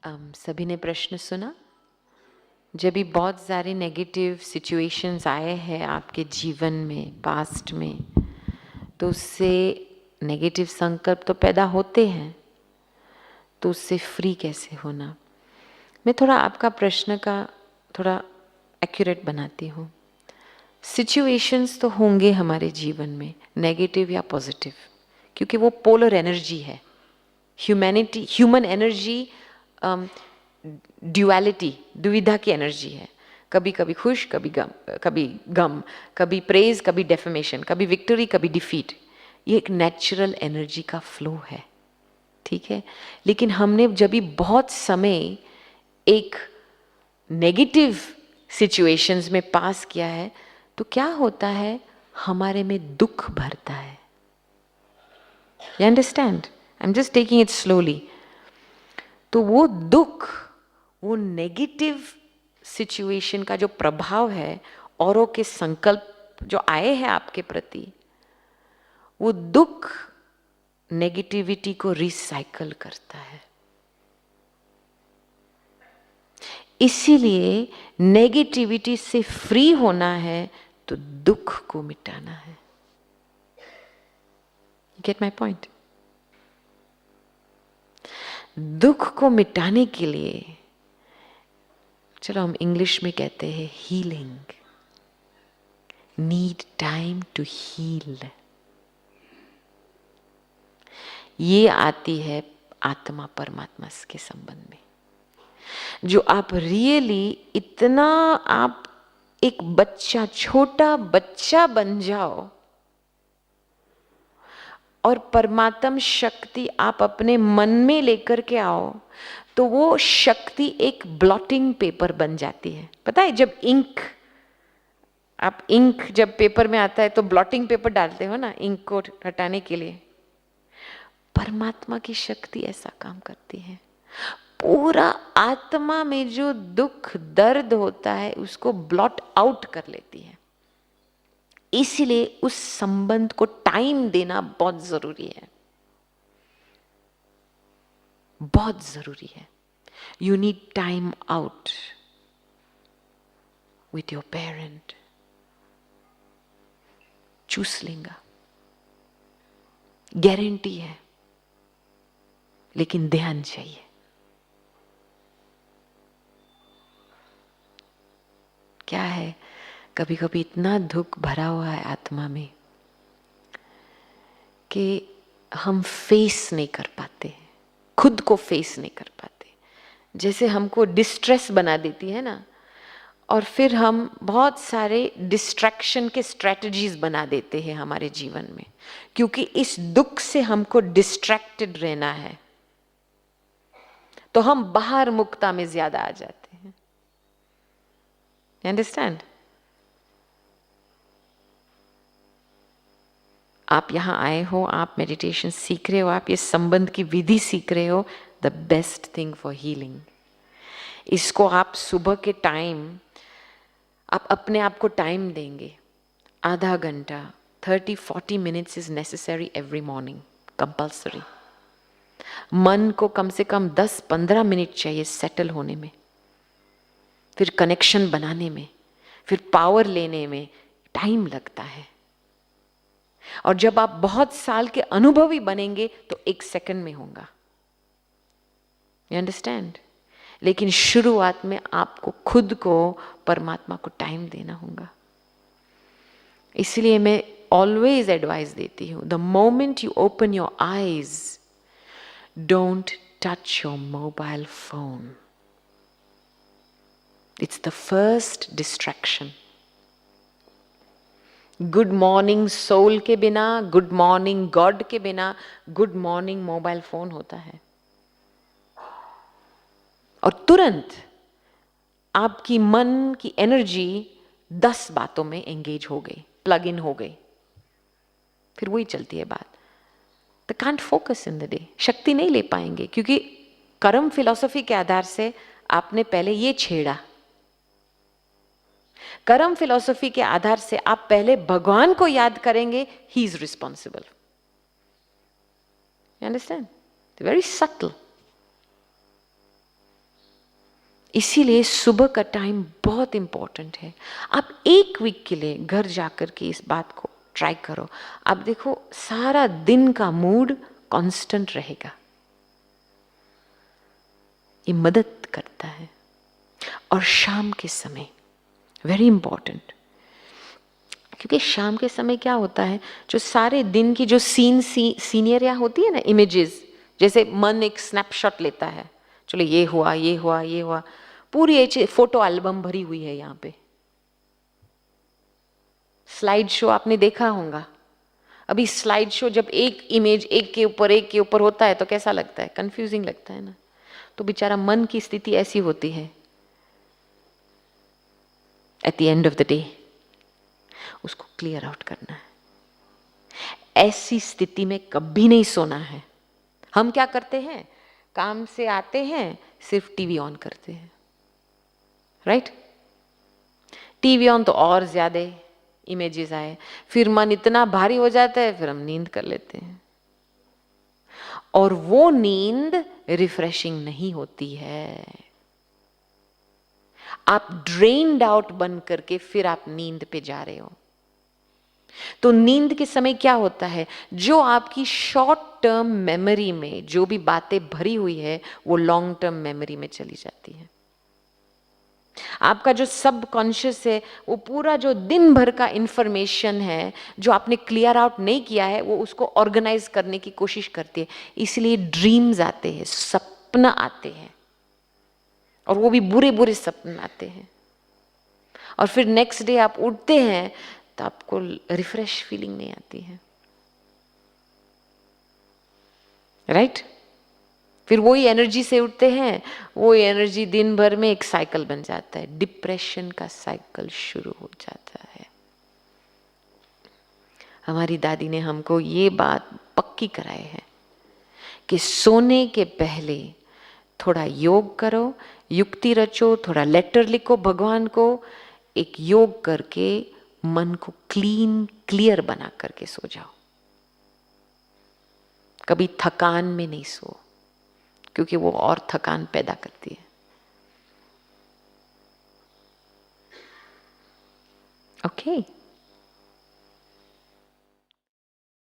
सभी ने प्रश्न सुना। जब भी बहुत सारे नेगेटिव सिचुएशंस आए हैं आपके जीवन में, पास्ट में, तो उससे नेगेटिव संकल्प तो पैदा होते हैं, तो उससे फ्री कैसे होना। मैं थोड़ा आपका प्रश्न का थोड़ा एक्यूरेट बनाती हूँ। सिचुएशंस तो होंगे हमारे जीवन में, नेगेटिव या पॉजिटिव, क्योंकि वो पोलर एनर्जी है। ह्यूमन एनर्जी ड्युअलिटी, दुविधा की एनर्जी है। कभी कभी खुश, कभी गम, कभी प्रेज, कभी डेफमेशन, कभी विक्ट्री, कभी डिफीट। ये एक नेचुरल एनर्जी का फ्लो है, ठीक है। लेकिन हमने जब भी बहुत समय एक नेगेटिव सिचुएशंस में पास किया है, तो क्या होता है, हमारे में दुख भरता है। You understand? I am just taking it slowly. तो वो दुख, वो नेगेटिव सिचुएशन का जो प्रभाव है, औरों के संकल्प जो आए हैं आपके प्रति, वो दुख नेगेटिविटी को रिसाइकल करता है। इसीलिए नेगेटिविटी से फ्री होना है तो दुख को मिटाना है। Gate my point? दुख को मिटाने के लिए, चलो हम इंग्लिश में कहते हैं healing, need time to heal. ये आती है आत्मा परमात्मा के संबंध में। जो आप रियली इतना, आप एक बच्चा, छोटा बच्चा बन जाओ और परमात्म शक्ति आप अपने मन में लेकर के आओ, तो वो शक्ति एक ब्लॉटिंग पेपर बन जाती है। पता है, जब इंक जब पेपर में आता है तो ब्लॉटिंग पेपर डालते हो ना, इंक को हटाने के लिए। परमात्मा की शक्ति ऐसा काम करती है। पूरा आत्मा में जो दुख दर्द होता है उसको ब्लॉट आउट कर लेती है। इसीलिए उस संबंध को टाइम देना बहुत जरूरी है, बहुत जरूरी है। You need time out with your parent. चूस लेंगे, गारंटी है, लेकिन ध्यान चाहिए। क्या है, कभी कभी इतना दुख भरा हुआ है आत्मा में कि हम फेस नहीं कर पाते, खुद को फेस नहीं कर पाते। जैसे हमको डिस्ट्रेस बना देती है ना, और फिर हम बहुत सारे डिस्ट्रैक्शन के स्ट्रेटजीज बना देते हैं हमारे जीवन में, क्योंकि इस दुख से हमको डिस्ट्रैक्टेड रहना है, तो हम बाहर मुक्ता में ज्यादा आ जाते हैं। अंडरस्टैंड? आप यहां आए हो, आप मेडिटेशन सीख रहे हो, आप ये संबंध की विधि सीख रहे हो, the best thing for healing. इसको आप सुबह के टाइम, आप अपने आप को टाइम देंगे, आधा घंटा, 30-40 minutes is necessary every morning, compulsory. मन को कम से कम 10-15 मिनट चाहिए सेटल होने में, फिर कनेक्शन बनाने में, फिर पावर लेने में टाइम लगता है। और जब आप बहुत साल के अनुभवी बनेंगे तो 1 सेकंड में होगा। You understand? लेकिन शुरुआत में आपको खुद को, परमात्मा को टाइम देना होगा। इसलिए मैं ऑलवेज एडवाइस देती हूं, the moment you open your eyes, don't touch your mobile phone. It's the first distraction. Good morning soul के बिना, गुड मॉर्निंग गॉड के बिना, गुड मॉर्निंग मोबाइल फोन होता है। और तुरंत आपकी मन की एनर्जी 10 बातों में एंगेज हो गई, प्लग इन हो गई, फिर वही चलती है बात। The can't focus in the day, शक्ति नहीं ले पाएंगे, क्योंकि कर्म फिलॉसफी के आधार से आपने पहले ये छेड़ा। कर्म फिलॉसफी के आधार से आप पहले भगवान को याद करेंगे, he is responsible. You understand? Very subtle. इसीलिए सुबह का टाइम बहुत इंपॉर्टेंट है। आप एक वीक के लिए घर जाकर के इस बात को ट्राई करो, आप देखो सारा दिन का मूड कांस्टेंट रहेगा। ये मदद करता है। और शाम के समय वेरी इंपॉर्टेंट, क्योंकि शाम के समय क्या होता है, जो सारे दिन की जो सीनियरिया होती है ना, इमेजेस, जैसे मन एक स्नैपशॉट लेता है, चलो ये हुआ ये हुआ ये हुआ, पूरी एक फोटो एल्बम भरी हुई है यहाँ पे। स्लाइड शो आपने देखा होगा। अभी स्लाइड शो जब एक इमेज एक के ऊपर होता है तो कैसा लगता है, कंफ्यूजिंग लगता है ना। तो बेचारा मन की स्थिति ऐसी होती है। At the end of the day उसको क्लियर आउट करना है। ऐसी स्थिति में कभी नहीं सोना है। हम क्या करते हैं, काम से आते हैं सिर्फ टीवी ऑन करते हैं, राइट? टीवी ऑन तो और ज्यादा इमेजेस आए, फिर मन इतना भारी हो जाता है, फिर हम नींद कर लेते हैं। और वो नींद रिफ्रेशिंग नहीं होती है। आप ड्रेन्ड आउट बन करके फिर आप नींद पे जा रहे हो। तो नींद के समय क्या होता है, जो आपकी शॉर्ट टर्म मेमोरी में जो भी बातें भरी हुई है वो लॉन्ग टर्म मेमोरी में चली जाती है। आपका जो सबकॉन्शियस है वो पूरा जो दिन भर का इंफॉर्मेशन है जो आपने क्लियर आउट नहीं किया है वो उसको ऑर्गेनाइज करने की कोशिश करती है। इसलिए ड्रीम्स आते हैं, सपना आते हैं, और वो भी बुरे बुरे सपने आते हैं। और फिर नेक्स्ट डे आप उठते हैं तो आपको रिफ्रेश फीलिंग नहीं आती है, राइट? फिर वही एनर्जी से उठते हैं, वो एनर्जी दिन भर में एक साइकिल बन जाता है, डिप्रेशन का साइकिल शुरू हो जाता है। हमारी दादी ने हमको ये बात पक्की कराई है कि सोने के पहले थोड़ा योग करो, युक्ति रचो, थोड़ा लेटर लिखो भगवान को, एक योग करके मन को क्लियर बना करके सो जाओ। कभी थकान में नहीं सो, क्योंकि वो और थकान पैदा करती है। ओके